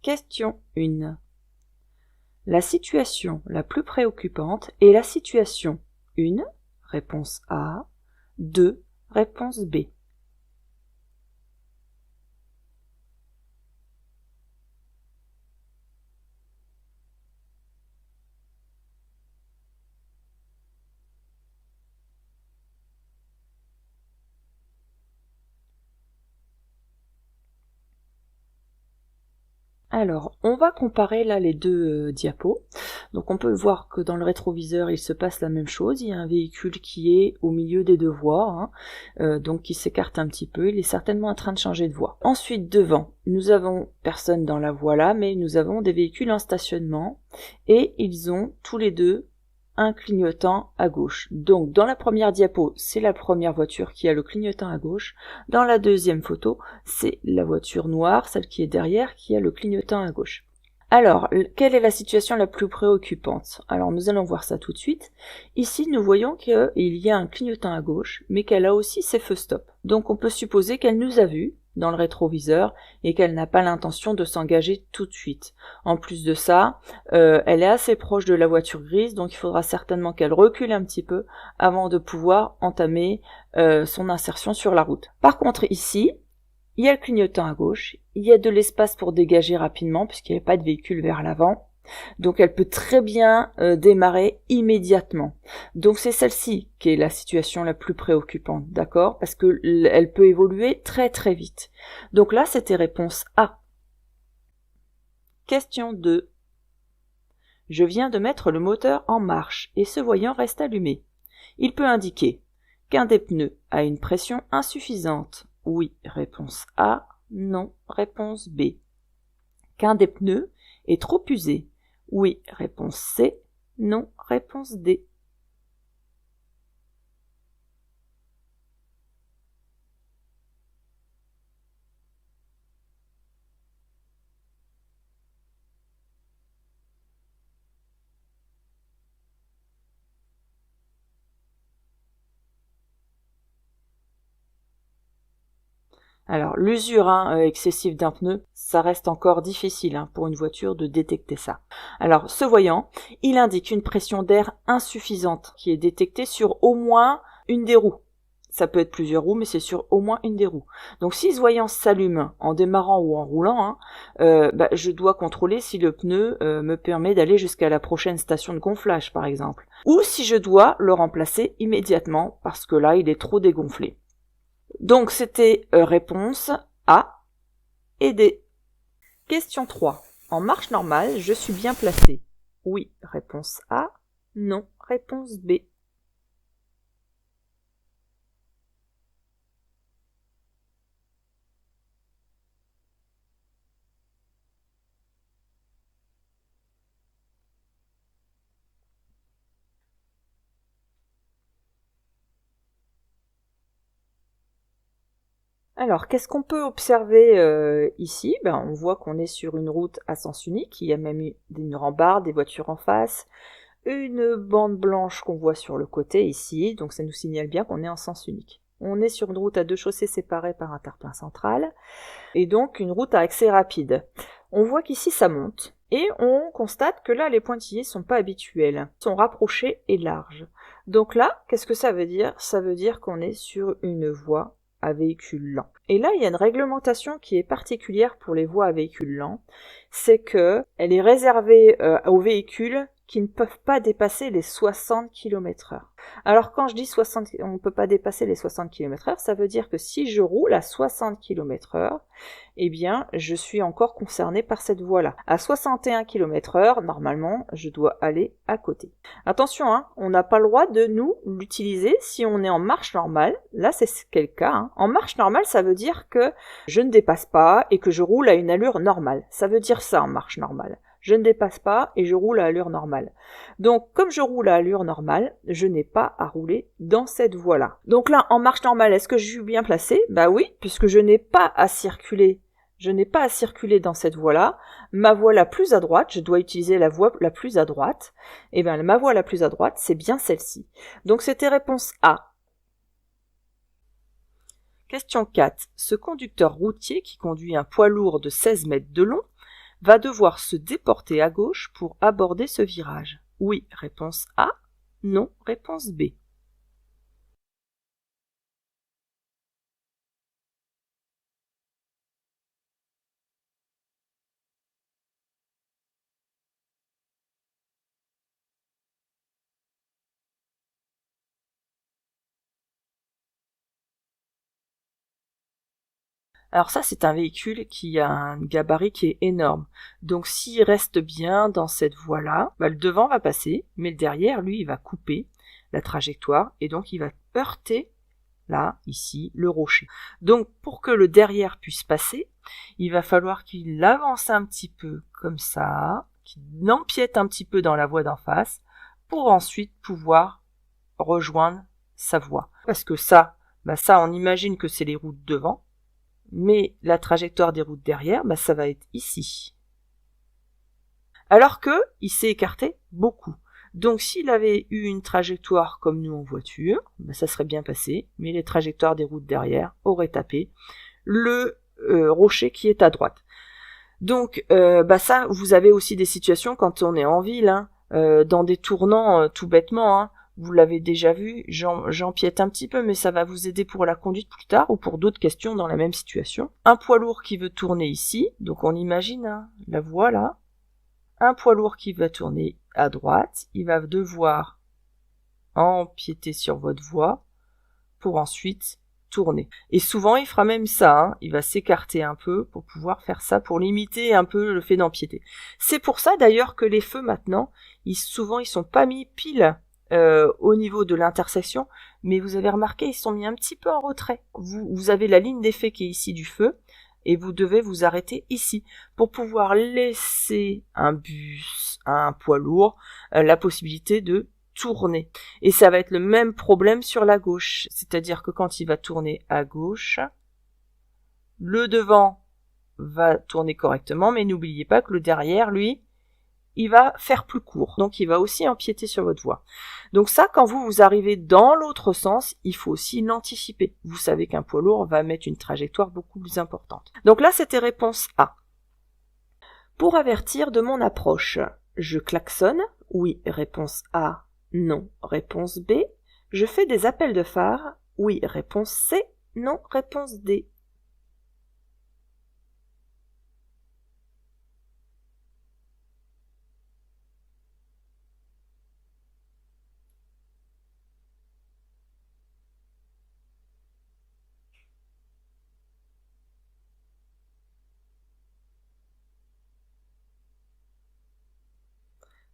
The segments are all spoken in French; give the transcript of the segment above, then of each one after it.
Question 1. La situation la plus préoccupante est la situation 1, réponse A, 2, réponse B. Alors, on va comparer là les deux diapos. Donc on peut voir que dans le rétroviseur, il se passe la même chose. Il y a un véhicule qui est au milieu des deux voies, donc qui s'écarte un petit peu. Il est certainement en train de changer de voie. Ensuite, devant, nous avons personne dans la voie là, mais nous avons des véhicules en stationnement. Et ils ont tous les deux un clignotant à gauche. Donc dans la première diapo, c'est la première voiture qui a le clignotant à gauche. Dans la deuxième photo, c'est la voiture noire, celle qui est derrière, qui a le clignotant à gauche. Alors, quelle est la situation la plus préoccupante? Alors nous allons voir ça tout de suite. Ici, nous voyons qu'il y a un clignotant à gauche, mais qu'elle a aussi ses feux stop. Donc on peut supposer qu'elle nous a vus dans le rétroviseur et qu'elle n'a pas l'intention de s'engager tout de suite. En plus de ça, elle est assez proche de la voiture grise, donc il faudra certainement qu'elle recule un petit peu avant de pouvoir entamer son insertion sur la route. Par contre ici, il y a le clignotant à gauche, il y a de l'espace pour dégager rapidement puisqu'il n'y a pas de véhicule vers l'avant. Donc elle peut très bien démarrer immédiatement. Donc c'est celle-ci qui est la situation la plus préoccupante, d'accord? Parce que elle peut évoluer très très vite. Donc là, c'était réponse A. Question 2. Je viens de mettre le moteur en marche et ce voyant reste allumé. Il peut indiquer qu'un des pneus a une pression insuffisante. Oui, réponse A. Non, réponse B. Qu'un des pneus est trop usé. Oui, réponse C. Non, réponse D. Alors, l'usure excessive d'un pneu, ça reste encore difficile pour une voiture de détecter ça. Alors, ce voyant, il indique une pression d'air insuffisante qui est détectée sur au moins une des roues. Ça peut être plusieurs roues, mais c'est sur au moins une des roues. Donc, si ce voyant s'allume en démarrant ou en roulant, je dois contrôler si le pneu me permet d'aller jusqu'à la prochaine station de gonflage, par exemple. Ou si je dois le remplacer immédiatement, parce que là, il est trop dégonflé. Donc c'était réponse A et D. Question 3. En marche normale, je suis bien placé. Oui, réponse A. Non, réponse B. Alors, qu'est-ce qu'on peut observer ici? On voit qu'on est sur une route à sens unique. Il y a même une rambarde, des voitures en face, une bande blanche qu'on voit sur le côté ici. Donc, ça nous signale bien qu'on est en sens unique. On est sur une route à deux chaussées séparées par un terre-plein central. Et donc, une route à accès rapide. On voit qu'ici, ça monte. Et on constate que là, les pointillés sont pas habituels. Ils sont rapprochés et larges. Donc là, qu'est-ce que ça veut dire? Ça veut dire qu'on est sur une voie à véhicule lent. Et là, il y a une réglementation qui est particulière pour les voies à véhicule lent, c'est que elle est réservée aux véhicules qui ne peuvent pas dépasser les 60 km/h. Alors quand je dis 60, on ne peut pas dépasser les 60 km/h, ça veut dire que si je roule à 60 km/h, eh bien, je suis encore concernée par cette voie-là. À 61 km/h, normalement, je dois aller à côté. Attention, on n'a pas le droit de nous l'utiliser si on est en marche normale. Là, c'est quel cas. En marche normale, ça veut dire que je ne dépasse pas et que je roule à une allure normale. Ça veut dire ça en marche normale. Je ne dépasse pas et je roule à allure normale. Donc, comme je roule à allure normale, je n'ai pas à rouler dans cette voie-là. Donc là, en marche normale, est-ce que je suis bien placée? Bah oui, puisque je n'ai pas à circuler. Je n'ai pas à circuler dans cette voie-là. Ma voie la plus à droite, je dois utiliser la voie la plus à droite. Et bien, ma voie la plus à droite, c'est bien celle-ci. Donc, c'était réponse A. Question 4. Ce conducteur routier qui conduit un poids lourd de 16 mètres de long va devoir se déporter à gauche pour aborder ce virage. Oui, réponse A. Non, réponse B. Alors ça, c'est un véhicule qui a un gabarit qui est énorme. Donc s'il reste bien dans cette voie-là, le devant va passer, mais le derrière, lui, il va couper la trajectoire et donc il va heurter, là, ici, le rocher. Donc pour que le derrière puisse passer, il va falloir qu'il avance un petit peu comme ça, qu'il empiète un petit peu dans la voie d'en face, pour ensuite pouvoir rejoindre sa voie. Parce que ça, on imagine que c'est les routes devant, mais la trajectoire des routes derrière, ça va être ici. Alors que il s'est écarté beaucoup. Donc s'il avait eu une trajectoire comme nous en voiture, ça serait bien passé, mais les trajectoires des routes derrière auraient tapé le rocher qui est à droite. Donc ça, vous avez aussi des situations quand on est en ville, dans des tournants tout bêtement, vous l'avez déjà vu, j'empiète un petit peu, mais ça va vous aider pour la conduite plus tard ou pour d'autres questions dans la même situation. Un poids lourd qui veut tourner ici, donc on imagine la voie là. Un poids lourd qui va tourner à droite, il va devoir empiéter sur votre voie pour ensuite tourner. Et souvent, il fera même ça, il va s'écarter un peu pour pouvoir faire ça, pour limiter un peu le fait d'empiéter. C'est pour ça d'ailleurs que les feux maintenant, souvent ils sont pas mis pile au niveau de l'intersection, mais vous avez remarqué, ils sont mis un petit peu en retrait. Vous avez la ligne d'effet qui est ici du feu, et vous devez vous arrêter ici pour pouvoir laisser un bus, un poids lourd, la possibilité de tourner. Et ça va être le même problème sur la gauche, c'est-à-dire que quand il va tourner à gauche, le devant va tourner correctement, mais n'oubliez pas que le derrière, lui, il va faire plus court, donc il va aussi empiéter sur votre voie. Donc ça, quand vous arrivez dans l'autre sens, il faut aussi l'anticiper. Vous savez qu'un poids lourd va mettre une trajectoire beaucoup plus importante. Donc là, c'était réponse A. Pour avertir de mon approche, je klaxonne. Oui, réponse A. Non, réponse B. Je fais des appels de phare. Oui, réponse C. Non, réponse D.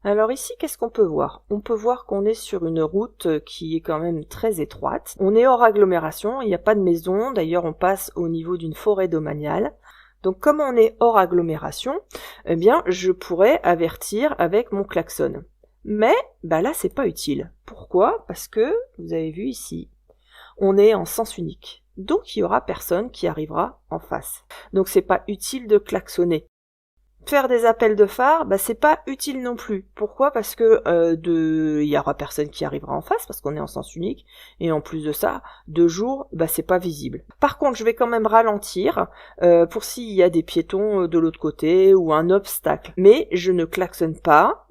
Alors ici, qu'est-ce qu'on peut voir? On peut voir qu'on est sur une route qui est quand même très étroite. On est hors agglomération, il n'y a pas de maison, d'ailleurs on passe au niveau d'une forêt domaniale. Donc comme on est hors agglomération, eh bien je pourrais avertir avec mon klaxon. Mais là c'est pas utile. Pourquoi? Parce que, vous avez vu ici, on est en sens unique. Donc il y aura personne qui arrivera en face. Donc c'est pas utile de klaxonner. Faire des appels de phare, c'est pas utile non plus. Pourquoi? Parce que il y aura personne qui arrivera en face parce qu'on est en sens unique, et en plus de ça, de jour, c'est pas visible. Par contre, je vais quand même ralentir pour s'il y a des piétons de l'autre côté ou un obstacle. Mais je ne klaxonne pas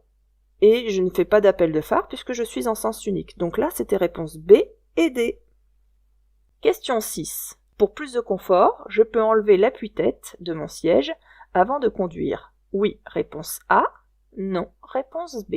et je ne fais pas d'appel de phare puisque je suis en sens unique. Donc là, c'était réponse B et D. Question 6. Pour plus de confort, je peux enlever l'appui-tête de mon siège avant de conduire. Oui, réponse A. Non, réponse B.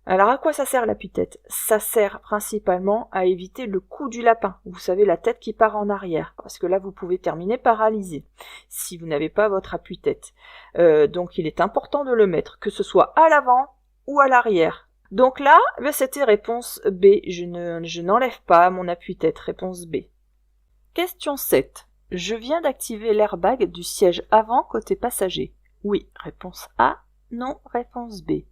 Alors à quoi ça sert l'appui-tête? Ça sert principalement à éviter le coup du lapin. Vous savez, la tête qui part en arrière, parce que là vous pouvez terminer paralysé si vous n'avez pas votre appui-tête. Donc il est important de le mettre, que ce soit à l'avant ou à l'arrière. Donc là, c'était réponse B. Je n'enlève pas mon appui-tête. Réponse B. Question 7. Je viens d'activer l'airbag du siège avant côté passager. Oui, réponse A. Non, réponse B.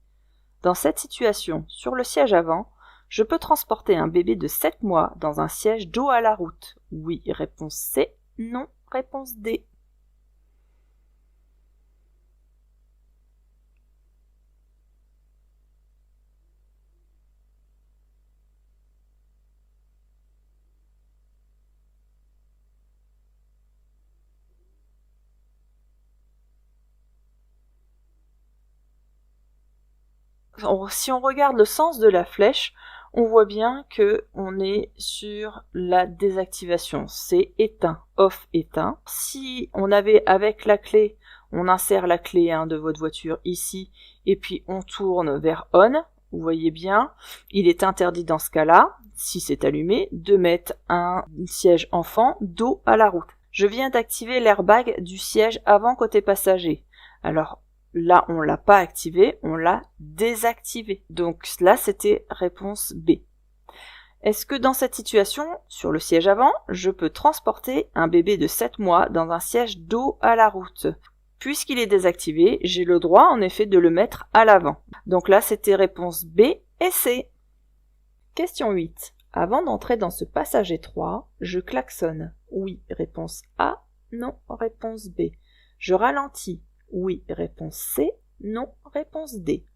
Dans cette situation, sur le siège avant, Je peux transporter un bébé de 7 mois dans un siège dos à la route. Oui, réponse C. Non, réponse D. Si on regarde le sens de la flèche, on voit bien que on est sur la désactivation. C'est éteint, off, éteint. Si on avait avec la clé, on insère la clé de votre voiture ici, et puis on tourne vers on, vous voyez bien, il est interdit dans ce cas-là, si c'est allumé, de mettre un siège enfant dos à la route. Je viens d'activer l'airbag du siège avant côté passager. Alors, là, on l'a pas activé, on l'a désactivé. Donc là, c'était réponse B. Est-ce que dans cette situation, sur le siège avant, je peux transporter un bébé de 7 mois dans un siège dos à la route? Puisqu'il est désactivé, j'ai le droit en effet de le mettre à l'avant. Donc là, c'était réponse B et C. Question 8. Avant d'entrer dans ce passage étroit, je klaxonne. Oui, réponse A. Non, réponse B. Je ralentis. Oui, réponse C. Non, réponse D.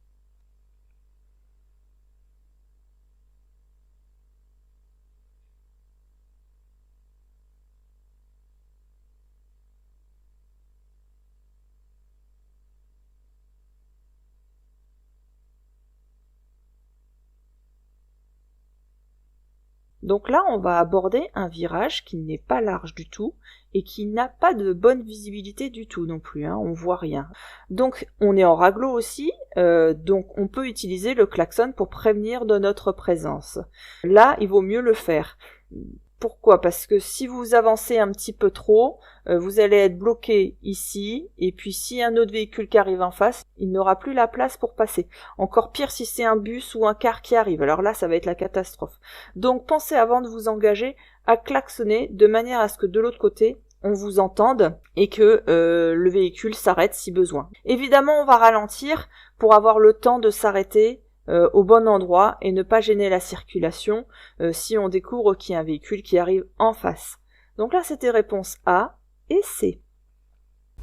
Donc là, on va aborder un virage qui n'est pas large du tout et qui n'a pas de bonne visibilité du tout non plus, on voit rien. Donc on est en raglo aussi, donc on peut utiliser le klaxon pour prévenir de notre présence. Là, il vaut mieux le faire. Pourquoi? Parce que si vous avancez un petit peu trop, vous allez être bloqué ici, et puis si un autre véhicule qui arrive en face, il n'aura plus la place pour passer. Encore pire si c'est un bus ou un car qui arrive, alors là ça va être la catastrophe. Donc pensez avant de vous engager à klaxonner de manière à ce que de l'autre côté, on vous entende et que le véhicule s'arrête si besoin. Évidemment on va ralentir pour avoir le temps de s'arrêter au bon endroit et ne pas gêner la circulation si on découvre qu'il y a un véhicule qui arrive en face. Donc là, c'était réponse A et C.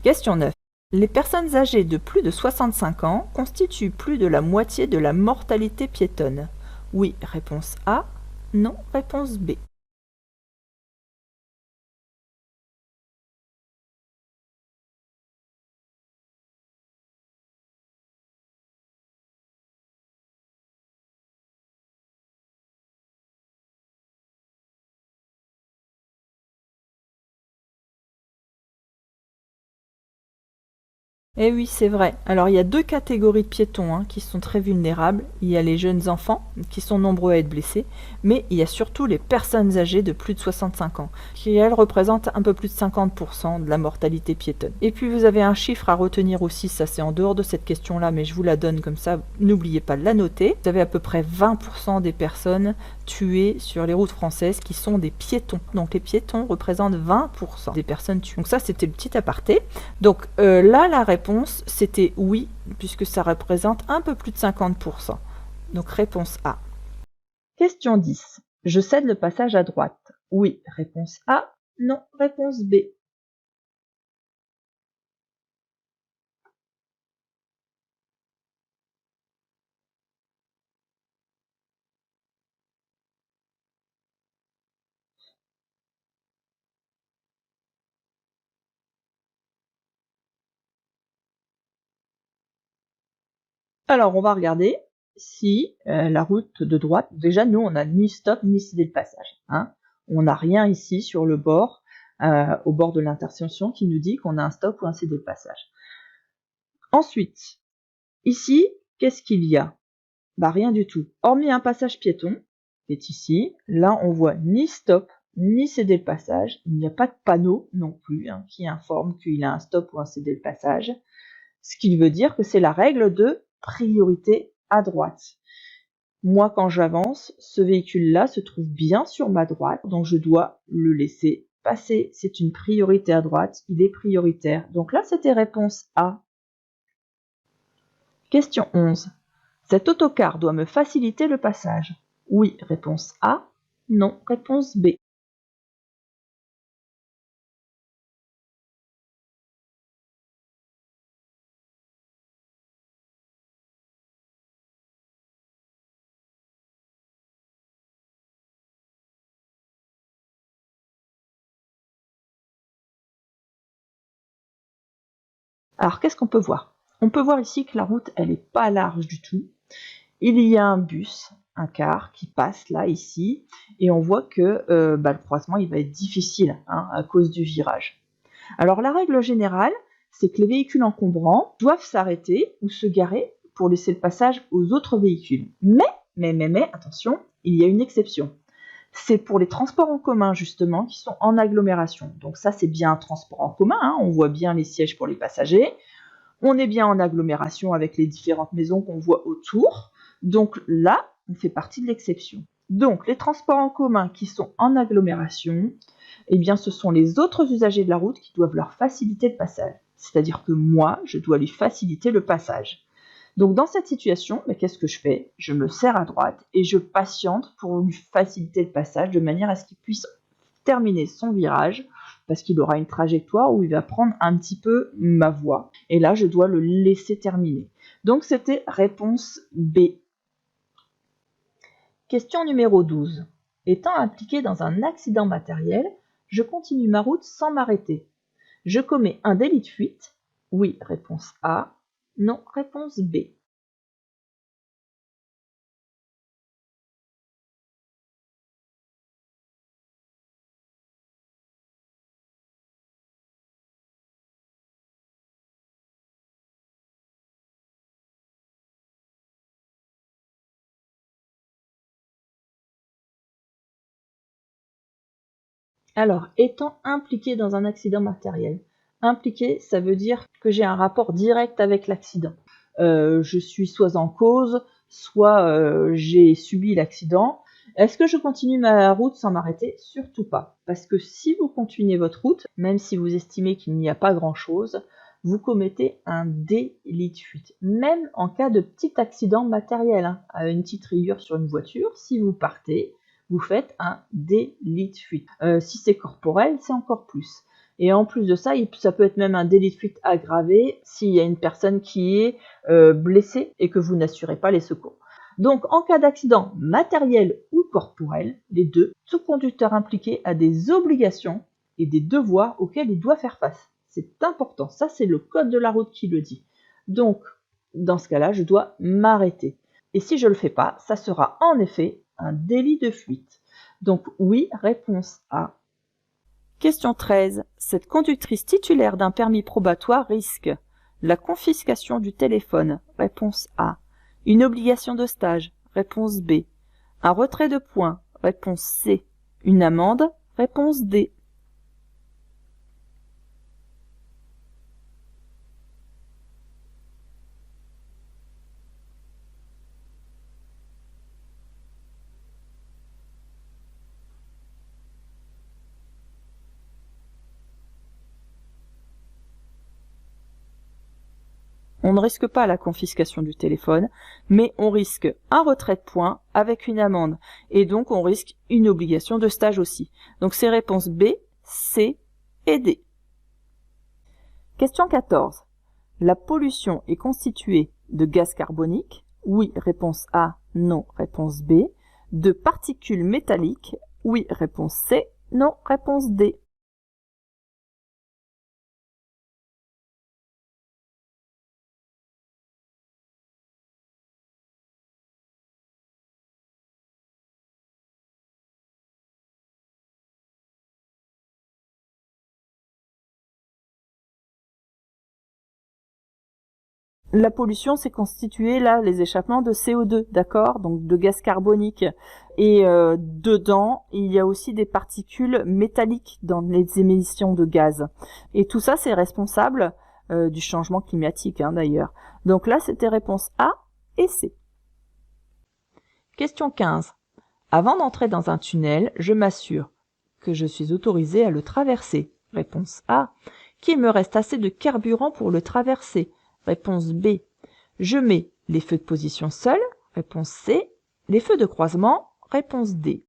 Question 9. Les personnes âgées de plus de 65 ans constituent plus de la moitié de la mortalité piétonne. Oui, réponse A. Non, réponse B. Eh oui, c'est vrai. Alors il y a deux catégories de piétons qui sont très vulnérables. Il y a les jeunes enfants, qui sont nombreux à être blessés, mais il y a surtout les personnes âgées de plus de 65 ans, qui elles représentent un peu plus de 50% de la mortalité piétonne. Et puis vous avez un chiffre à retenir aussi, ça c'est en dehors de cette question-là, mais je vous la donne comme ça, n'oubliez pas de la noter. Vous avez à peu près 20% des personnes tuées sur les routes françaises qui sont des piétons. Donc les piétons représentent 20% des personnes tuées. Donc ça c'était le petit aparté. Donc là la réponse c'était oui, puisque ça représente un peu plus de 50%. Donc réponse A. Question 10. Je cède le passage à droite. Oui, réponse A. Non, réponse B. Alors on va regarder si la route de droite, déjà nous on n'a ni stop ni cédé le passage. On n'a rien ici sur le bord, au bord de l'intersection qui nous dit qu'on a un stop ou un cédé le passage. Ensuite, ici, qu'est-ce qu'il y a? Bah rien du tout. Hormis un passage piéton qui est ici, là on voit ni stop ni céder le passage. Il n'y a pas de panneau non plus qui informe qu'il a un stop ou un céder le passage. Ce qui veut dire que c'est la règle de priorité à droite. Moi, quand j'avance, ce véhicule-là se trouve bien sur ma droite, donc je dois le laisser passer. C'est une priorité à droite, il est prioritaire. Donc là, c'était réponse A. Question 11. Cet autocar doit me faciliter le passage. Oui, réponse A. Non, réponse B. Alors, qu'est-ce qu'on peut voir? On peut voir ici que la route, elle n'est pas large du tout. Il y a un bus, un car, qui passe là, ici, et on voit que le croisement, il va être difficile à cause du virage. Alors, la règle générale, c'est que les véhicules encombrants doivent s'arrêter ou se garer pour laisser le passage aux autres véhicules. Mais, attention, il y a une exception. C'est pour les transports en commun, justement, qui sont en agglomération. Donc ça, c'est bien un transport en commun, on voit bien les sièges pour les passagers. On est bien en agglomération avec les différentes maisons qu'on voit autour. Donc là, on fait partie de l'exception. Donc les transports en commun qui sont en agglomération, eh bien ce sont les autres usagers de la route qui doivent leur faciliter le passage. C'est-à-dire que moi, je dois lui faciliter le passage. Donc dans cette situation, qu'est-ce que je fais? Je me serre à droite et je patiente pour lui faciliter le passage de manière à ce qu'il puisse terminer son virage parce qu'il aura une trajectoire où il va prendre un petit peu ma voie. Et là, je dois le laisser terminer. Donc c'était réponse B. Question numéro 12. Étant impliqué dans un accident matériel, je continue ma route sans m'arrêter. Je commets un délit de fuite. Oui, réponse A. Non, réponse B. Alors, étant impliqué dans un accident matériel. Impliqué, ça veut dire que j'ai un rapport direct avec l'accident. Je suis soit en cause, soit j'ai subi l'accident. Est-ce que je continue ma route sans m'arrêter? Surtout pas. Parce que si vous continuez votre route, même si vous estimez qu'il n'y a pas grand-chose, vous commettez un délit de fuite. Même en cas de petit accident matériel, une petite rayure sur une voiture, si vous partez, vous faites un délit de fuite. Si c'est corporel, c'est encore plus. Et en plus de ça, ça peut être même un délit de fuite aggravé s'il y a une personne qui est blessée et que vous n'assurez pas les secours. Donc, en cas d'accident matériel ou corporel, les deux, tout conducteur impliqué a des obligations et des devoirs auxquels il doit faire face. C'est important, ça c'est le code de la route qui le dit. Donc, dans ce cas-là, je dois m'arrêter. Et si je ne le fais pas, ça sera en effet un délit de fuite. Donc oui, réponse A. Question 13. Cette conductrice titulaire d'un permis probatoire risque la confiscation du téléphone. Réponse A. Une obligation de stage. Réponse B. Un retrait de points. Réponse C. Une amende. Réponse D. On ne risque pas la confiscation du téléphone, mais on risque un retrait de points avec une amende. Et donc, on risque une obligation de stage aussi. Donc, c'est réponse B, C et D. Question 14. La pollution est constituée de gaz carbonique. Oui, réponse A. Non, réponse B. De particules métalliques. Oui, réponse C. Non, réponse D. La pollution, c'est constitué, là, les échappements de CO2, d'accord? Donc de gaz carbonique. Et dedans, il y a aussi des particules métalliques dans les émissions de gaz. Et tout ça, c'est responsable du changement climatique, d'ailleurs. Donc là, c'était réponse A et C. Question 15. Avant d'entrer dans un tunnel, je m'assure que je suis autorisé à le traverser. Réponse A. Qu'il me reste assez de carburant pour le traverser. Réponse B. Je mets les feux de position seuls. Réponse C. Les feux de croisement réponse D.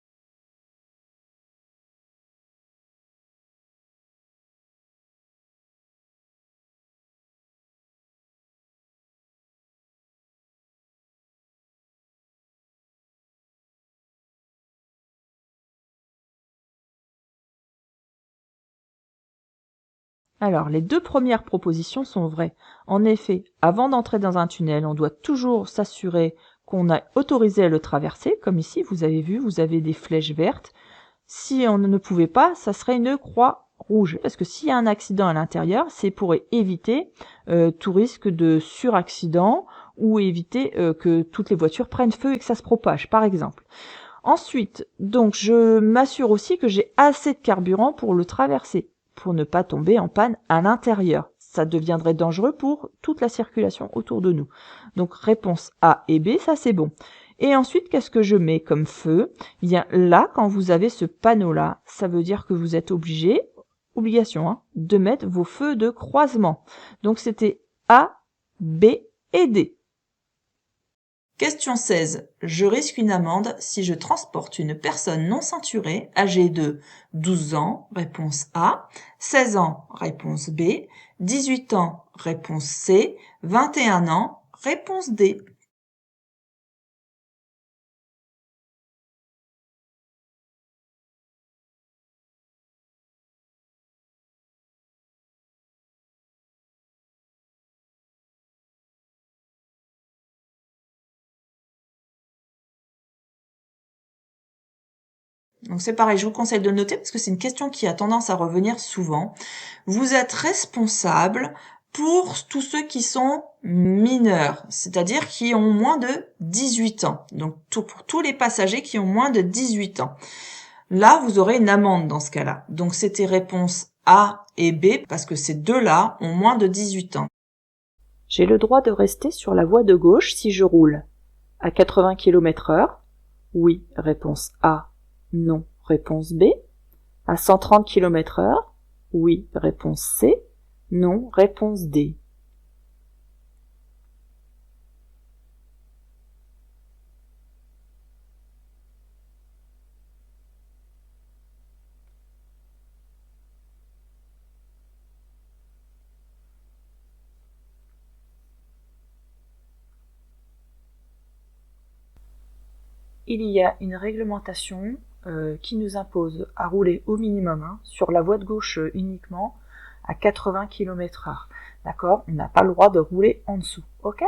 Alors, les deux premières propositions sont vraies. En effet, avant d'entrer dans un tunnel, on doit toujours s'assurer qu'on a autorisé à le traverser, comme ici, vous avez vu, vous avez des flèches vertes. Si on ne pouvait pas, ça serait une croix rouge, parce que s'il y a un accident à l'intérieur, c'est pour éviter tout risque de suraccident ou éviter que toutes les voitures prennent feu et que ça se propage, par exemple. Ensuite, donc, je m'assure aussi que j'ai assez de carburant pour le traverser, pour ne pas tomber en panne à l'intérieur. Ça deviendrait dangereux pour toute la circulation autour de nous. Donc, réponse A et B, ça c'est bon. Et ensuite, qu'est-ce que je mets comme feu? Eh bien, là, quand vous avez ce panneau-là, ça veut dire que vous êtes obligation, hein, de mettre vos feux de croisement. Donc, c'était A, B et D. Question 16. Je risque une amende si je transporte une personne non ceinturée âgée de 12 ans, réponse A, 16 ans, réponse B, 18 ans, réponse C, 21 ans, réponse D. Donc c'est pareil, je vous conseille de le noter parce que c'est une question qui a tendance à revenir souvent. Vous êtes responsable pour tous ceux qui sont mineurs, c'est-à-dire qui ont moins de 18 ans. Donc pour tous les passagers qui ont moins de 18 ans. Là, vous aurez une amende dans ce cas-là. Donc c'était réponse A et B parce que ces deux-là ont moins de 18 ans. J'ai le droit de rester sur la voie de gauche si je roule à 80 km/h. Oui, réponse A. Non, réponse B. À 130 km/h. Oui, réponse C. Non, réponse D. Il y a une réglementation qui nous impose à rouler au minimum sur la voie de gauche uniquement à 80 km/h. D'accord? On n'a pas le droit de rouler en dessous. Ok?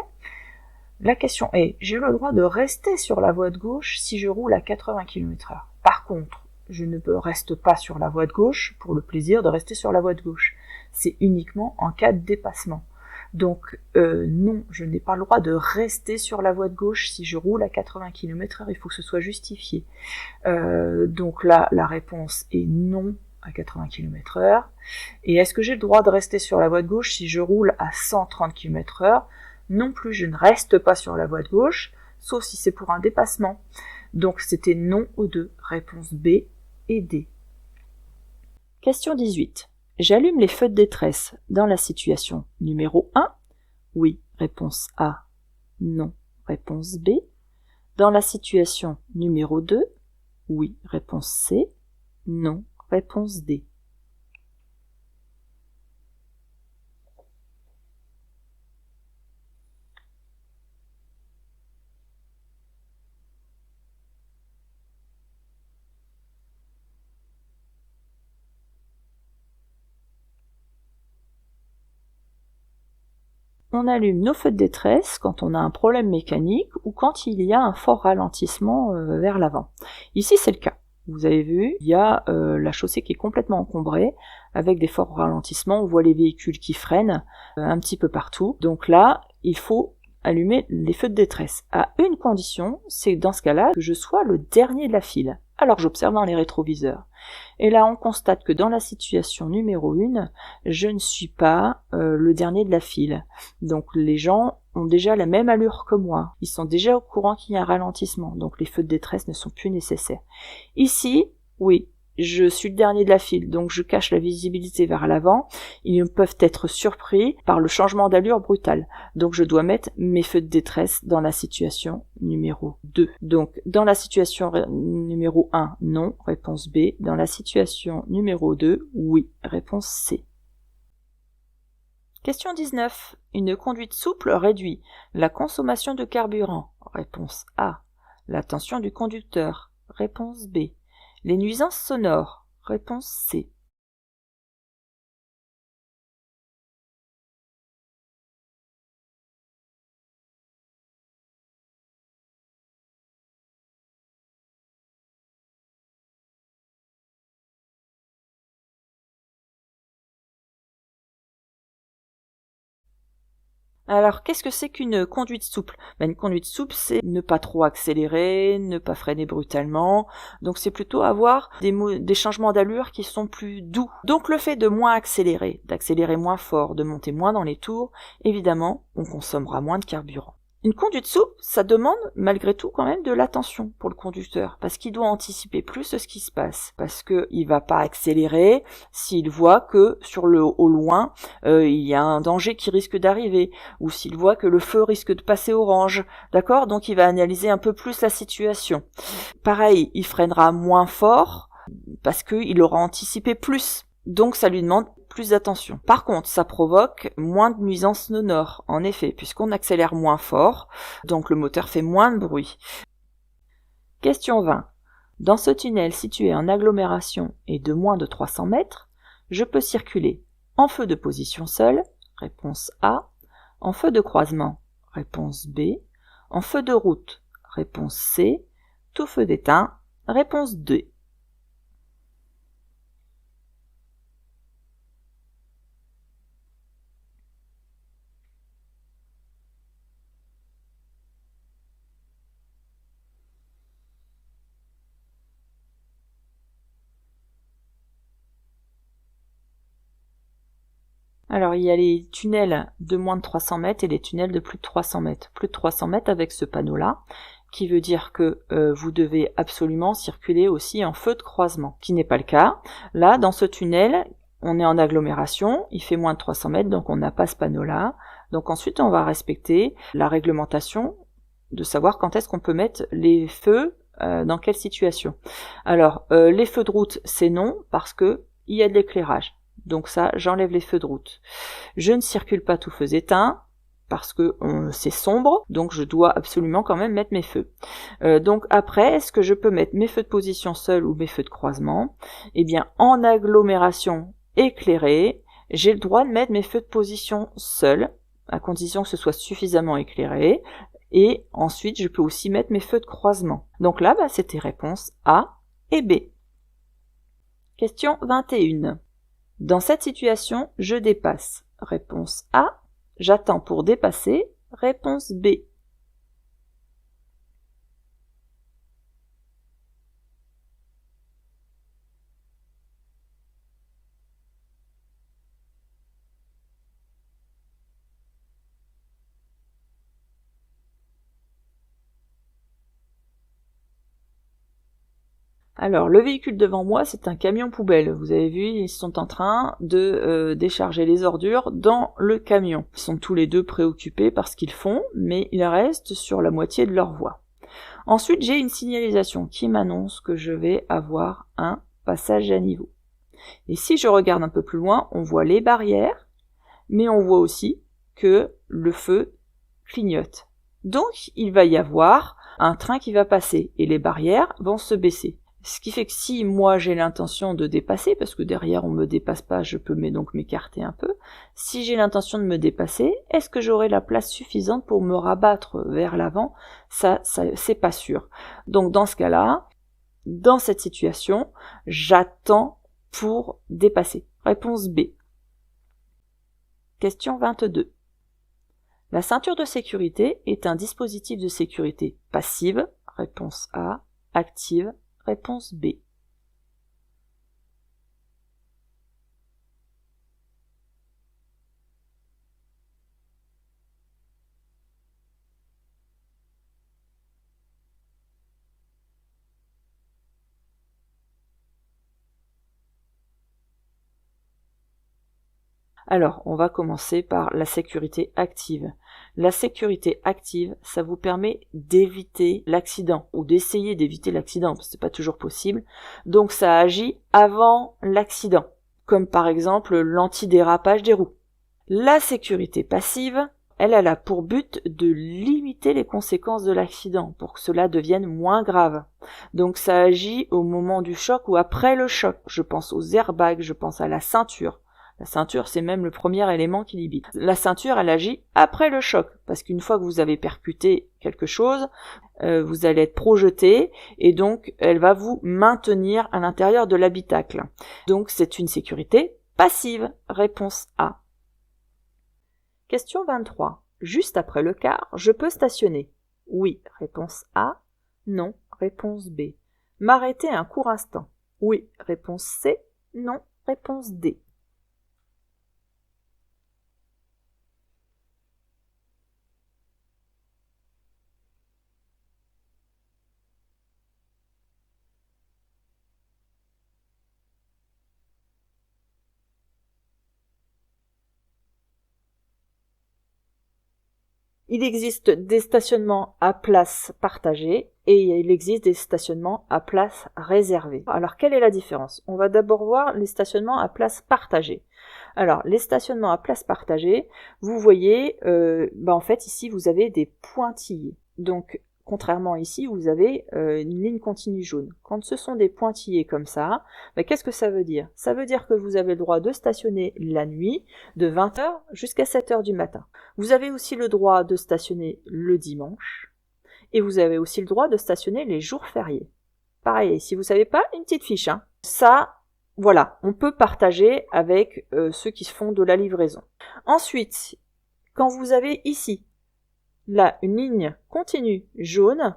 La question est, j'ai le droit de rester sur la voie de gauche si je roule à 80 km/h. Par contre, je ne reste pas sur la voie de gauche pour le plaisir de rester sur la voie de gauche. C'est uniquement en cas de dépassement. Donc non, je n'ai pas le droit de rester sur la voie de gauche si je roule à 80 km/h, il faut que ce soit justifié. Donc là, la réponse est non à 80 km/h. Et est-ce que j'ai le droit de rester sur la voie de gauche si je roule à 130 km/h? Non plus, je ne reste pas sur la voie de gauche, sauf si c'est pour un dépassement. Donc c'était non aux deux, réponse B et D. Question 18. J'allume les feux de détresse dans la situation numéro 1. Oui, réponse A. Non, réponse B. Dans la situation numéro 2. Oui, réponse C. Non, réponse D. On allume nos feux de détresse quand on a un problème mécanique ou quand il y a un fort ralentissement vers l'avant. Ici, c'est le cas. Vous avez vu, il y a la chaussée qui est complètement encombrée avec des forts ralentissements. On voit les véhicules qui freinent un petit peu partout. Donc là, il faut allumer les feux de détresse. À une condition, c'est dans ce cas-là que je sois le dernier de la file. Alors j'observe dans les rétroviseurs. Et là, on constate que dans la situation numéro 1, je ne suis pas le dernier de la file. Donc les gens ont déjà la même allure que moi. Ils sont déjà au courant qu'il y a un ralentissement. Donc les feux de détresse ne sont plus nécessaires. Ici, oui, je suis le dernier de la file, donc je cache la visibilité vers l'avant, ils peuvent être surpris par le changement d'allure brutal. Donc je dois mettre mes feux de détresse dans la situation numéro 2. Donc dans la situation numéro 1, non, réponse B. Dans la situation numéro 2, oui, réponse C. Question 19. Une conduite souple réduit la consommation de carburant. Réponse A. La tension du conducteur. Réponse B. Les nuisances sonores. Réponse C. Alors, qu'est-ce que c'est qu'une conduite souple? Une conduite souple, c'est ne pas trop accélérer, ne pas freiner brutalement. Donc, c'est plutôt avoir des changements d'allure qui sont plus doux. Donc, le fait de moins accélérer, d'accélérer moins fort, de monter moins dans les tours, évidemment, on consommera moins de carburant. Une conduite souple, ça demande malgré tout quand même de l'attention pour le conducteur, parce qu'il doit anticiper plus ce qui se passe, parce qu'il va pas accélérer s'il voit que au loin il y a un danger qui risque d'arriver, ou s'il voit que le feu risque de passer orange, d'accord? Donc il va analyser un peu plus la situation. Pareil, il freinera moins fort parce qu'il aura anticipé plus. Donc ça lui demande plus d'attention. Par contre, ça provoque moins de nuisances sonores, en effet, puisqu'on accélère moins fort, donc le moteur fait moins de bruit. Question 20. Dans ce tunnel situé en agglomération et de moins de 300 mètres, je peux circuler en feu de position seule, réponse A, en feu de croisement, réponse B, en feu de route, réponse C, tout feu d'éteint, réponse D. Alors, il y a les tunnels de moins de 300 mètres et les tunnels de plus de 300 mètres. Plus de 300 mètres avec ce panneau-là, qui veut dire que vous devez absolument circuler aussi en feu de croisement, qui n'est pas le cas. Là, dans ce tunnel, on est en agglomération, il fait moins de 300 mètres, donc on n'a pas ce panneau-là. Donc ensuite, on va respecter la réglementation de savoir quand est-ce qu'on peut mettre les feux dans quelle situation. Alors, les feux de route, c'est non, parce que il y a de l'éclairage. Donc ça, j'enlève les feux de route. Je ne circule pas tout feux éteints, parce que c'est sombre, donc je dois absolument quand même mettre mes feux. Donc après, est-ce que je peux mettre mes feux de position seuls ou mes feux de croisement? Eh bien, en agglomération éclairée, j'ai le droit de mettre mes feux de position seuls, à condition que ce soit suffisamment éclairé, et ensuite je peux aussi mettre mes feux de croisement. Donc là, c'était réponse A et B. Question 21. Dans cette situation, je dépasse. Réponse A. J'attends pour dépasser. Réponse B. Alors, le véhicule devant moi, c'est un camion poubelle. Vous avez vu, ils sont en train de décharger les ordures dans le camion. Ils sont tous les deux préoccupés par ce qu'ils font, mais ils restent sur la moitié de leur voie. Ensuite, j'ai une signalisation qui m'annonce que je vais avoir un passage à niveau. Et si je regarde un peu plus loin, on voit les barrières, mais on voit aussi que le feu clignote. Donc, il va y avoir un train qui va passer et les barrières vont se baisser. Ce qui fait que si moi j'ai l'intention de dépasser, parce que derrière on me dépasse pas, je peux donc m'écarter un peu, si j'ai l'intention de me dépasser, est-ce que j'aurai la place suffisante pour me rabattre vers l'avant? Ça c'est pas sûr. Donc dans ce cas-là, dans cette situation, j'attends pour dépasser. Réponse B. Question 22. La ceinture de sécurité est un dispositif de sécurité passive. Réponse A. Active. Réponse B. Alors, on va commencer par la sécurité active. La sécurité active, ça vous permet d'éviter l'accident ou d'essayer d'éviter l'accident, parce que c'est pas toujours possible. Donc ça agit avant l'accident, comme par exemple l'antidérapage des roues. La sécurité passive, elle a pour but de limiter les conséquences de l'accident pour que cela devienne moins grave. Donc ça agit au moment du choc ou après le choc. Je pense aux airbags, je pense à la ceinture. La ceinture, c'est même le premier élément qui limite. La ceinture, elle agit après le choc, parce qu'une fois que vous avez percuté quelque chose, vous allez être projeté, et donc elle va vous maintenir à l'intérieur de l'habitacle. Donc c'est une sécurité passive. Réponse A. Question 23. Juste après le quart, je peux stationner. Oui, réponse A. Non, réponse B. M'arrêter un court instant. Oui, réponse C. Non, réponse D. Il existe des stationnements à place partagée et il existe des stationnements à place réservée. Alors, quelle est la différence? On va d'abord voir les stationnements à place partagée. Alors, les stationnements à place partagée, vous voyez, en fait, ici, vous avez des pointillés. Donc, contrairement ici, vous avez une ligne continue jaune. Quand ce sont des pointillés comme ça, qu'est-ce que ça veut dire? Ça veut dire que vous avez le droit de stationner la nuit de 20h jusqu'à 7h du matin. Vous avez aussi le droit de stationner le dimanche et vous avez aussi le droit de stationner les jours fériés. Pareil, si vous savez pas, une petite fiche. Ça, voilà, on peut partager avec ceux qui font de la livraison. Ensuite, quand vous avez ici là une ligne continue jaune,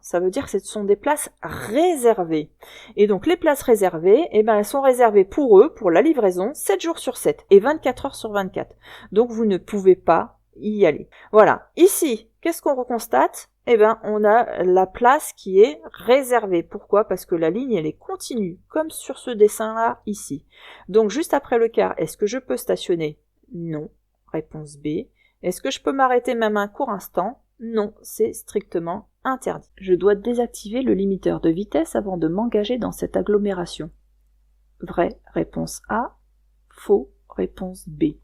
ça veut dire que ce sont des places réservées. Et donc les places réservées, elles sont réservées pour eux, pour la livraison, 7 jours sur 7 et 24 heures sur 24. Donc vous ne pouvez pas y aller. Voilà. Ici, qu'est-ce qu'on reconstate? On a la place qui est réservée. Pourquoi? Parce que la ligne, elle est continue, comme sur ce dessin-là, ici. Donc juste après le quart, est-ce que je peux stationner? Non. Réponse B. Est-ce que je peux m'arrêter même un court instant? Non, c'est strictement interdit. Je dois désactiver le limiteur de vitesse avant de m'engager dans cette agglomération. Vrai, réponse A. Faux, réponse B.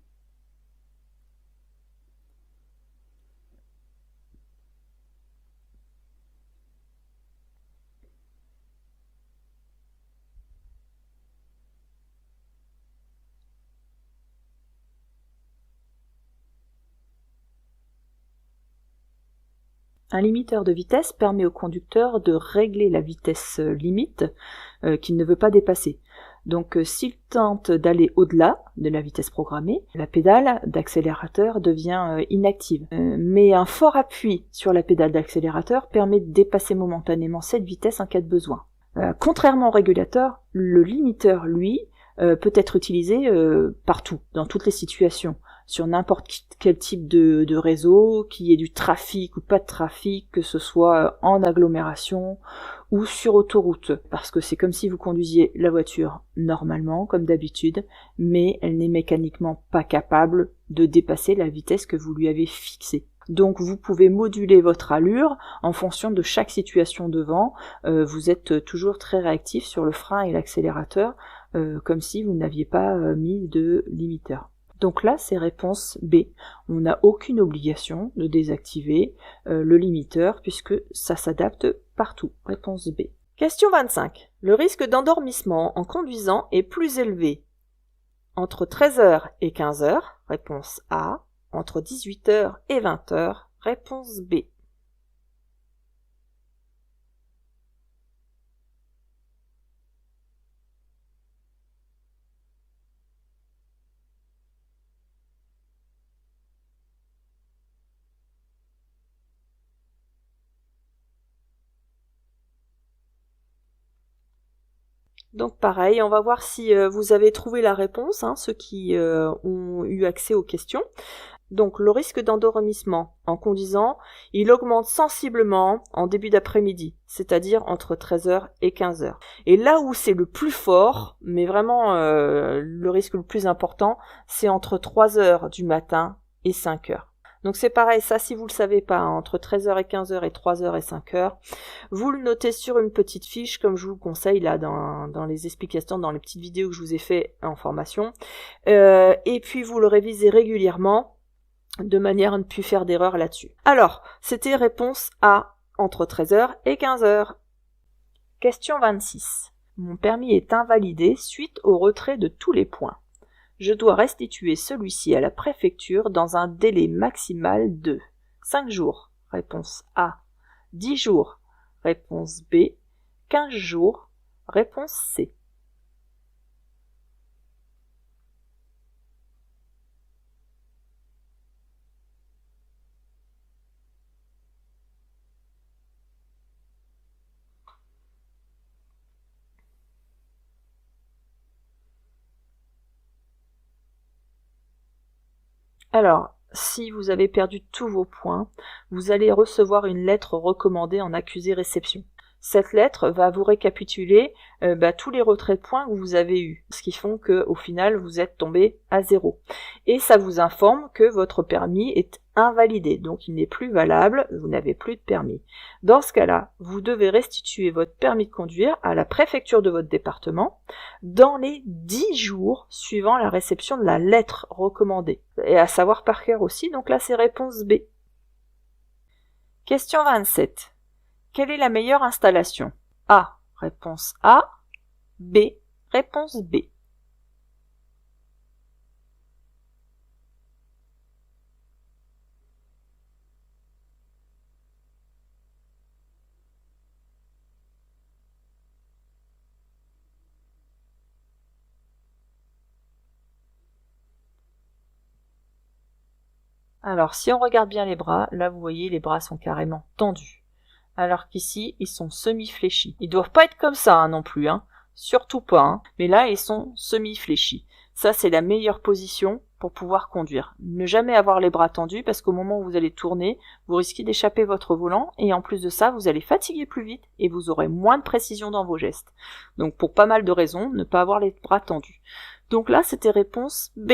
Un limiteur de vitesse permet au conducteur de régler la vitesse limite qu'il ne veut pas dépasser. Donc s'il tente d'aller au-delà de la vitesse programmée, la pédale d'accélérateur devient inactive. Mais un fort appui sur la pédale d'accélérateur permet de dépasser momentanément cette vitesse en cas de besoin. Contrairement au régulateur, le limiteur, lui, peut être utilisé partout, dans toutes les situations, sur n'importe quel type de réseau, qu'il y ait du trafic ou pas de trafic, que ce soit en agglomération ou sur autoroute, parce que c'est comme si vous conduisiez la voiture normalement, comme d'habitude, mais elle n'est mécaniquement pas capable de dépasser la vitesse que vous lui avez fixée. Donc vous pouvez moduler votre allure en fonction de chaque situation devant. Vous êtes toujours très réactif sur le frein et l'accélérateur, comme si vous n'aviez pas mis de limiteur. Donc là, c'est réponse B. On n'a aucune obligation de désactiver le limiteur puisque ça s'adapte partout. Réponse B. Question 25. Le risque d'endormissement en conduisant est plus élevé entre 13h et 15h. Réponse A. Entre 18h et 20h. Réponse B. Donc pareil, on va voir si vous avez trouvé la réponse, ceux qui ont eu accès aux questions. Donc le risque d'endormissement en conduisant, il augmente sensiblement en début d'après-midi, c'est-à-dire entre 13h et 15h. Et là où c'est le plus fort, mais vraiment le risque le plus important, c'est entre 3h du matin et 5h. Donc c'est pareil, ça si vous le savez pas, entre 13h et 15h et 3h et 5h, vous le notez sur une petite fiche comme je vous le conseille là dans les explications, dans les petites vidéos que je vous ai fait en formation. Et puis vous le révisez régulièrement de manière à ne plus faire d'erreur là-dessus. Alors, c'était réponse A, entre 13h et 15h. Question 26. Mon permis est invalidé suite au retrait de tous les points. Je dois restituer celui-ci à la préfecture dans un délai maximal de 5 jours, réponse A, 10 jours, réponse B, 15 jours, réponse C. Alors, si vous avez perdu tous vos points, vous allez recevoir une lettre recommandée en accusé-réception. Cette lettre va vous récapituler tous les retraits de points que vous avez eus, ce qui font qu'au final vous êtes tombé à 0. Et ça vous informe que votre permis est invalidé, donc il n'est plus valable, vous n'avez plus de permis. Dans ce cas-là, vous devez restituer votre permis de conduire à la préfecture de votre département dans les 10 jours suivant la réception de la lettre recommandée. Et à savoir par cœur aussi, donc là c'est réponse B. Question 27. Quelle est la meilleure installation? A, réponse A. B, réponse B. Alors, si on regarde bien les bras, là vous voyez les bras sont carrément tendus. Alors qu'ici, ils sont semi-fléchis. Ils doivent pas être comme ça non plus, surtout pas, mais là ils sont semi-fléchis. Ça c'est la meilleure position pour pouvoir conduire. Ne jamais avoir les bras tendus parce qu'au moment où vous allez tourner, vous risquez d'échapper votre volant et en plus de ça, vous allez fatiguer plus vite et vous aurez moins de précision dans vos gestes. Donc pour pas mal de raisons, ne pas avoir les bras tendus. Donc là c'était réponse B.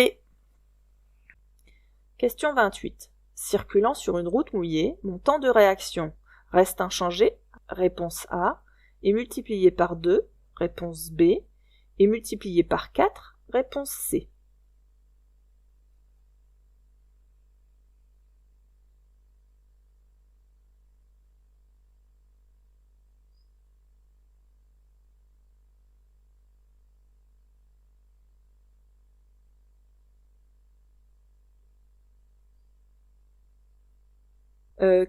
Question 28. Circulant sur une route mouillée, mon temps de réaction reste inchangé, réponse A, et multiplié par 2, réponse B, et multiplié par 4, réponse C.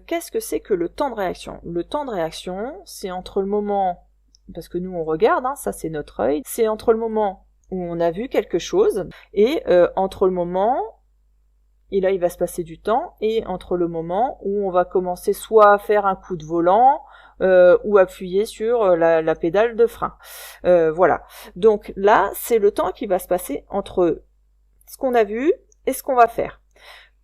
Qu'est-ce que c'est que le temps de réaction? Le temps de réaction, c'est entre le moment, parce que nous on regarde, ça c'est notre œil, c'est entre le moment où on a vu quelque chose et entre le moment, et là il va se passer du temps, et entre le moment où on va commencer soit à faire un coup de volant ou appuyer sur la pédale de frein. Voilà. Donc là, c'est le temps qui va se passer entre ce qu'on a vu et ce qu'on va faire.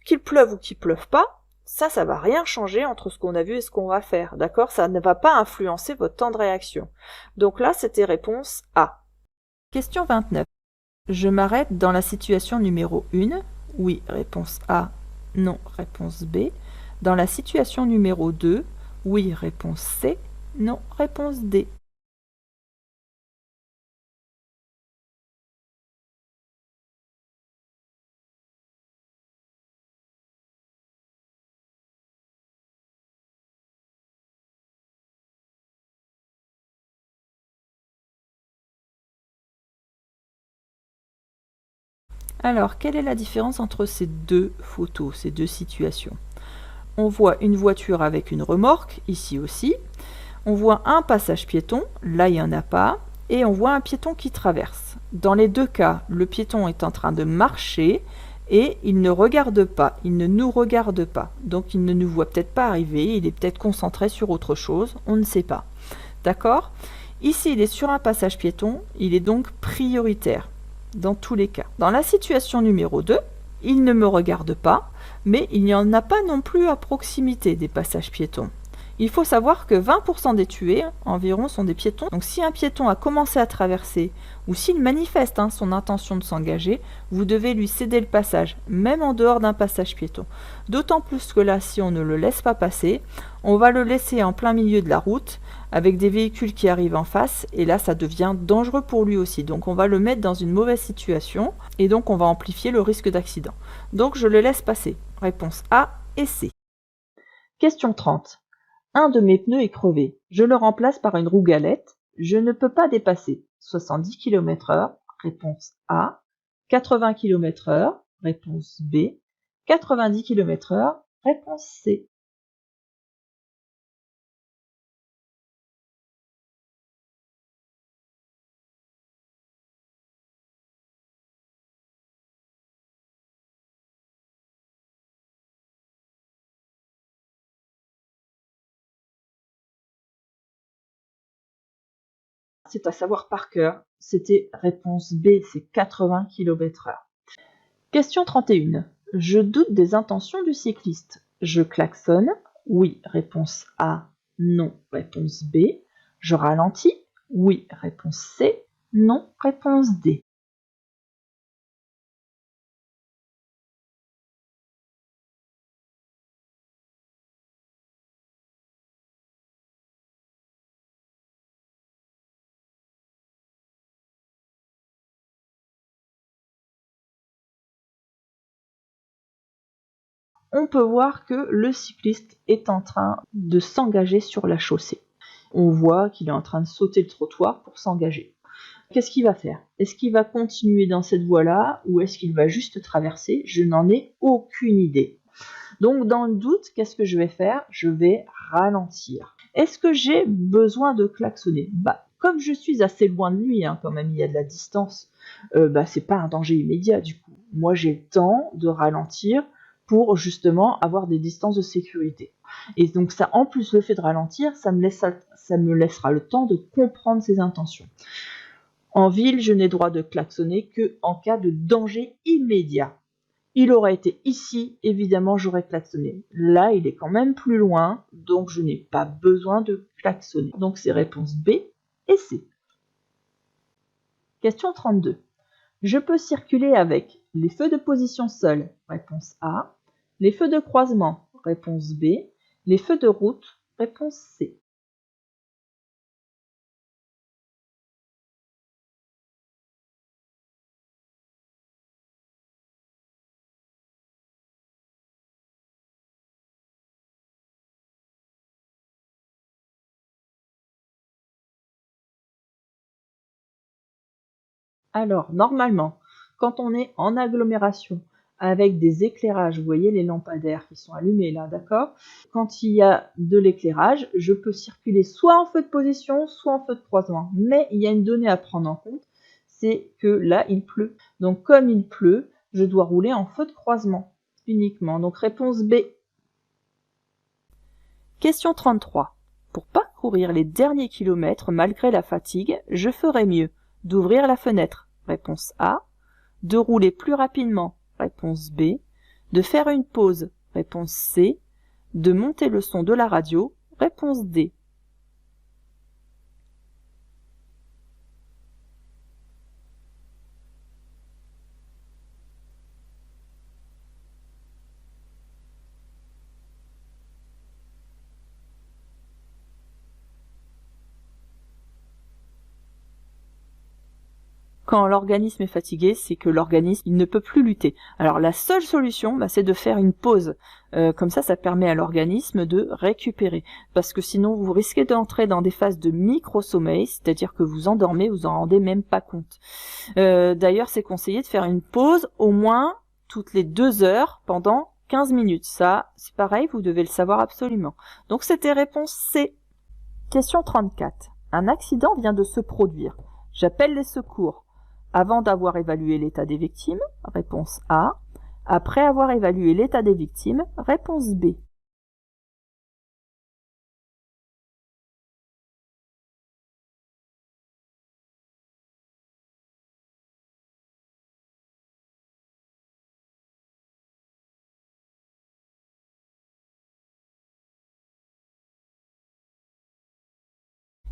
Qu'il pleuve ou qu'il pleuve pas, ça va rien changer entre ce qu'on a vu et ce qu'on va faire, d'accord? Ça ne va pas influencer votre temps de réaction. Donc là, c'était réponse A. Question 29. Je m'arrête dans la situation numéro 1. Oui, réponse A. Non, réponse B. Dans la situation numéro 2. Oui, réponse C. Non, réponse D. Alors, quelle est la différence entre ces deux photos, ces deux situations? On voit une voiture avec une remorque, ici aussi. On voit un passage piéton, là il n'y en a pas. Et on voit un piéton qui traverse. Dans les deux cas, le piéton est en train de marcher et il ne regarde pas, il ne nous regarde pas. Donc il ne nous voit peut-être pas arriver, il est peut-être concentré sur autre chose, on ne sait pas. D'accord? Ici, il est sur un passage piéton, il est donc prioritaire. Dans tous les cas. Dans la situation numéro 2, Il ne me regarde pas, mais il n'y en a pas non plus à proximité des passages piétons. Il faut savoir que 20% des tués environ sont des piétons. Donc si un piéton a commencé à traverser ou s'il manifeste son intention de s'engager, vous devez lui céder le passage, même en dehors d'un passage piéton. D'autant plus que là, si on ne le laisse pas passer, on va le laisser en plein milieu de la route avec des véhicules qui arrivent en face et là ça devient dangereux pour lui aussi. Donc on va le mettre dans une mauvaise situation et donc on va amplifier le risque d'accident. Donc je le laisse passer. Réponse A et C. Question 30. Un de mes pneus est crevé. Je le remplace par une roue galette. Je ne peux pas dépasser 70 km/h. Réponse A. 80 km/h. Réponse B. 90 km/h. Réponse C. C'est à savoir par cœur. C'était réponse B, c'est 80 km/h. Question 31. Je doute des intentions du cycliste. Je klaxonne. Oui, réponse A. Non, réponse B. Je ralentis. Oui, réponse C. Non, réponse D. On peut voir que le cycliste est en train de s'engager sur la chaussée. On voit qu'il est en train de sauter le trottoir pour s'engager. Qu'est-ce qu'il va faire? Est-ce qu'il va continuer dans cette voie-là ou est-ce qu'il va juste traverser? Je n'en ai aucune idée. Donc dans le doute, qu'est-ce que je vais faire? Je vais ralentir. Est-ce que j'ai besoin de klaxonner? Comme je suis assez loin de lui, quand même il y a de la distance, c'est pas un danger immédiat du coup. Moi j'ai le temps de ralentir pour justement avoir des distances de sécurité. Et donc ça, en plus le fait de ralentir, ça me laissera le temps de comprendre ses intentions. En ville, je n'ai droit de klaxonner que en cas de danger immédiat. Il aurait été ici, évidemment, j'aurais klaxonné. Là, il est quand même plus loin, donc je n'ai pas besoin de klaxonner. Donc c'est réponse B et C. Question 32. Je peux circuler avec les feux de position seuls, réponse A, les feux de croisement, réponse B, les feux de route, réponse C. Alors, normalement, quand on est en agglomération avec des éclairages, vous voyez les lampadaires qui sont allumés là, d'accord? Quand il y a de l'éclairage, je peux circuler soit en feu de position, soit en feu de croisement. Mais il y a une donnée à prendre en compte, c'est que là, il pleut. Donc, comme il pleut, je dois rouler en feu de croisement uniquement. Donc, réponse B. Question 33. Pour parcourir les derniers kilomètres malgré la fatigue, je ferais mieux d'ouvrir la fenêtre. Réponse A. De rouler plus rapidement. Réponse B. De faire une pause. Réponse C. De monter le son de la radio. Réponse D. Quand l'organisme est fatigué, c'est que l'organisme il ne peut plus lutter. Alors la seule solution, c'est de faire une pause. Comme ça permet à l'organisme de récupérer. Parce que sinon, vous risquez d'entrer dans des phases de micro-sommeil, c'est-à-dire que vous endormez, vous en rendez même pas compte. D'ailleurs, c'est conseillé de faire une pause au moins toutes les 2 heures pendant 15 minutes. Ça, c'est pareil, vous devez le savoir absolument. Donc c'était réponse C. Question 34. Un accident vient de se produire. J'appelle les secours. Avant d'avoir évalué l'état des victimes, réponse A. Après avoir évalué l'état des victimes, réponse B.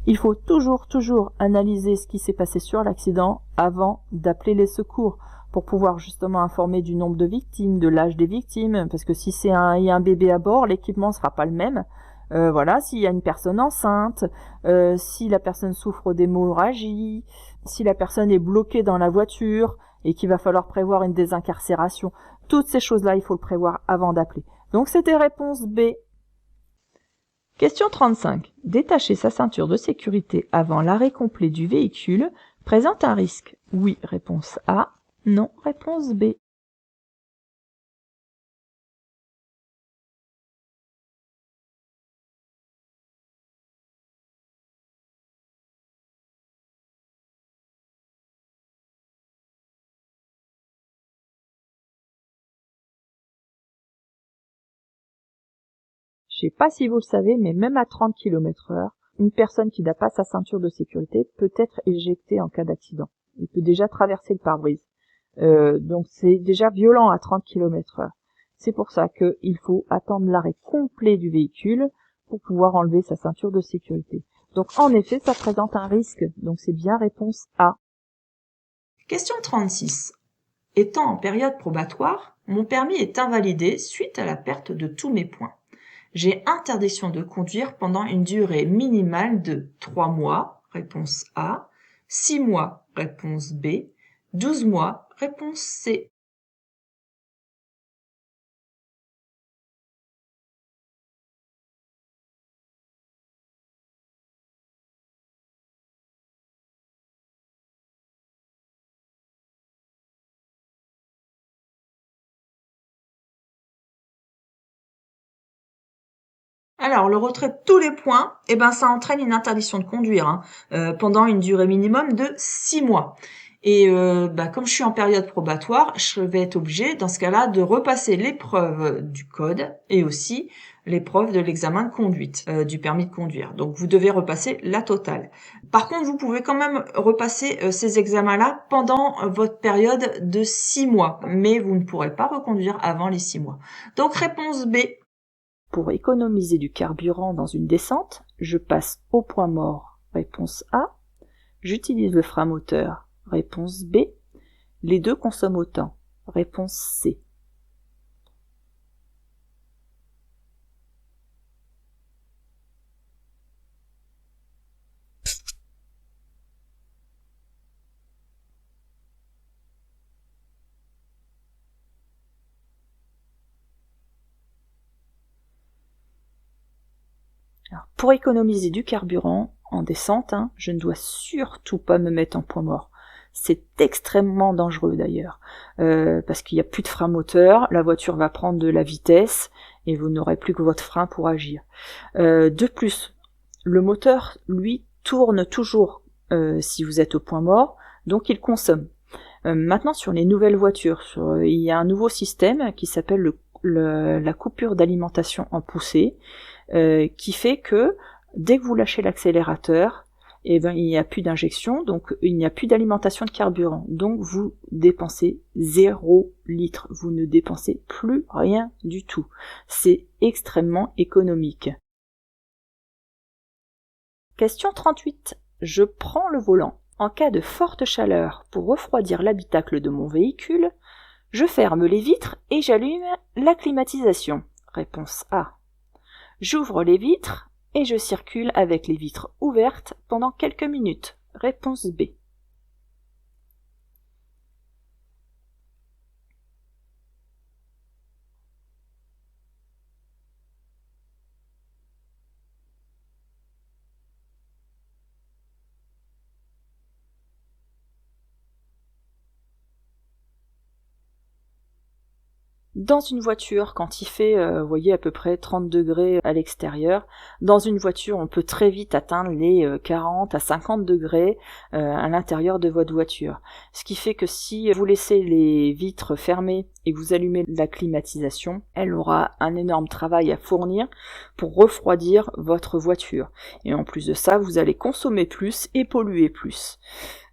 Il faut toujours analyser ce qui s'est passé sur l'accident avant d'appeler les secours pour pouvoir justement informer du nombre de victimes, de l'âge des victimes, parce que si il y a un bébé à bord, l'équipement ne sera pas le même. Voilà, s'il y a une personne enceinte, si la personne souffre d'hémorragie, si la personne est bloquée dans la voiture et qu'il va falloir prévoir une désincarcération. Toutes ces choses-là, il faut le prévoir avant d'appeler. Donc c'était réponse B. Question 35. Détacher sa ceinture de sécurité avant l'arrêt complet du véhicule présente un risque. Oui, réponse A. Non, réponse B. Je sais pas si vous le savez, mais même à 30 km/h, une personne qui n'a pas sa ceinture de sécurité peut être éjectée en cas d'accident. Il peut déjà traverser le pare-brise. Donc c'est déjà violent à 30 km/h. C'est pour ça qu'il faut attendre l'arrêt complet du véhicule pour pouvoir enlever sa ceinture de sécurité. Donc en effet, ça présente un risque. Donc c'est bien réponse A. Question 36. Étant en période probatoire, mon permis est invalidé suite à la perte de tous mes points. J'ai interdiction de conduire pendant une durée minimale de 3 mois, réponse A, 6 mois, réponse B, 12 mois, réponse C. Alors, le retrait de tous les points, ça entraîne une interdiction de conduire pendant une durée minimum de 6 mois. Et comme je suis en période probatoire, je vais être obligée, dans ce cas-là, de repasser l'épreuve du code et aussi l'épreuve de l'examen de conduite, du permis de conduire. Donc, vous devez repasser la totale. Par contre, vous pouvez quand même repasser ces examens-là pendant votre période de 6 mois, mais vous ne pourrez pas reconduire avant les 6 mois. Donc, réponse B. Pour économiser du carburant dans une descente, je passe au point mort. Réponse A. J'utilise le frein moteur. Réponse B. Les deux consomment autant. Réponse C. Alors, pour économiser du carburant en descente, je ne dois surtout pas me mettre en point mort. C'est extrêmement dangereux d'ailleurs, parce qu'il n'y a plus de frein moteur, la voiture va prendre de la vitesse et vous n'aurez plus que votre frein pour agir. De plus, le moteur, lui, tourne toujours si vous êtes au point mort, donc il consomme. Maintenant, sur les nouvelles voitures, il y a un nouveau système qui s'appelle la coupure d'alimentation en poussée, qui fait que dès que vous lâchez l'accélérateur, il n'y a plus d'injection, donc il n'y a plus d'alimentation de carburant. Donc vous dépensez 0 litre, vous ne dépensez plus rien du tout. C'est extrêmement économique. Question 38. Je prends le volant. En cas de forte chaleur pour refroidir l'habitacle de mon véhicule, je ferme les vitres et j'allume la climatisation. Réponse A. J'ouvre les vitres et je circule avec les vitres ouvertes pendant quelques minutes. Réponse B. Dans une voiture, quand il fait, vous voyez, à peu près 30 degrés à l'extérieur, dans une voiture, on peut très vite atteindre les 40 à 50 degrés à l'intérieur de votre voiture. Ce qui fait que si vous laissez les vitres fermées et que vous allumez la climatisation, elle aura un énorme travail à fournir pour refroidir votre voiture. Et en plus de ça, vous allez consommer plus et polluer plus.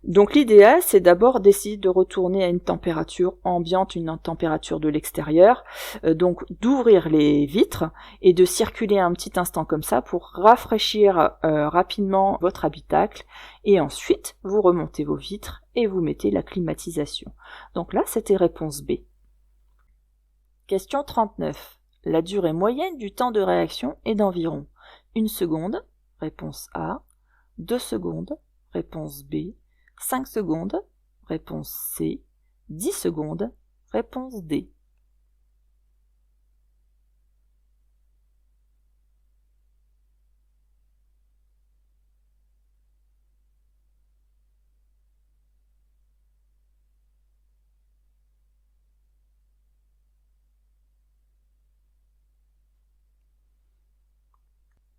Donc l'idéal, c'est d'abord d'essayer de retourner à une température ambiante, une température de l'extérieur, donc d'ouvrir les vitres et de circuler un petit instant comme ça pour rafraîchir rapidement votre habitacle, et ensuite vous remontez vos vitres et vous mettez la climatisation. Donc là, c'était réponse B. Question 39. La durée moyenne du temps de réaction est d'environ 1 seconde, réponse A, 2 secondes, réponse B, 5 secondes, réponse C, 10 secondes, réponse D.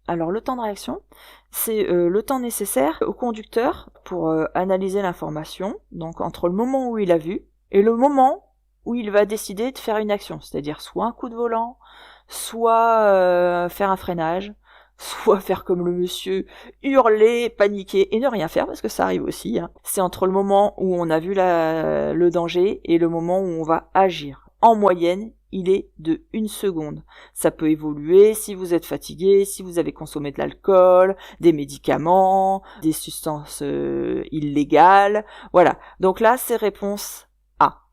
Alors le temps de réaction, c'est le temps nécessaire au conducteur pour analyser l'information, donc entre le moment où il a vu et le moment où il va décider de faire une action, c'est-à-dire soit un coup de volant, soit faire un freinage, soit faire comme le monsieur, hurler, paniquer et ne rien faire, parce que ça arrive aussi. C'est entre le moment où on a vu le danger et le moment où on va agir. En moyenne, il est de 1 seconde. Ça peut évoluer si vous êtes fatigué, si vous avez consommé de l'alcool, des médicaments, des substances illégales. Voilà. Donc là, c'est réponse A.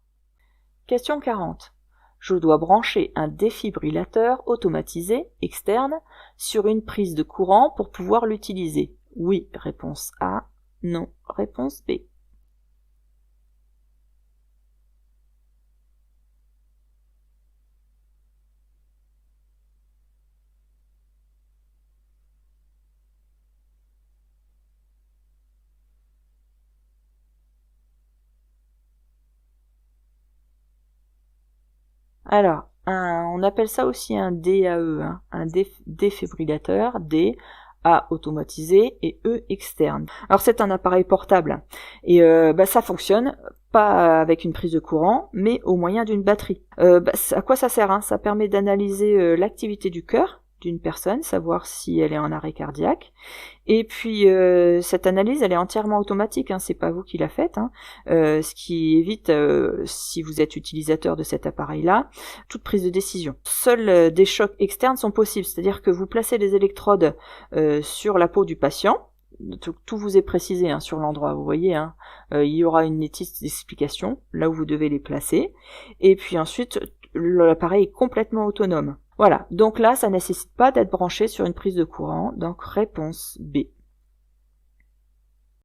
Question 40. Je dois brancher un défibrillateur automatisé externe sur une prise de courant pour pouvoir l'utiliser. Oui, réponse A. Non, réponse B. Alors, on appelle ça aussi un DAE, un défibrillateur, D, A automatisé et E externe. Alors c'est un appareil portable et ça fonctionne pas avec une prise de courant, mais au moyen d'une batterie. À quoi ça sert, Ça permet d'analyser l'activité du cœur d'une personne, savoir si elle est en arrêt cardiaque. Et puis cette analyse, elle est entièrement automatique, c'est pas vous qui la faites, ce qui évite, si vous êtes utilisateur de cet appareil-là, toute prise de décision. Seuls des chocs externes sont possibles, c'est-à-dire que vous placez les électrodes sur la peau du patient. Tout vous est précisé sur l'endroit, vous voyez, il y aura une nette explication là où vous devez les placer, et puis ensuite l'appareil est complètement autonome. Voilà, donc là ça nécessite pas d'être branché sur une prise de courant, donc réponse B.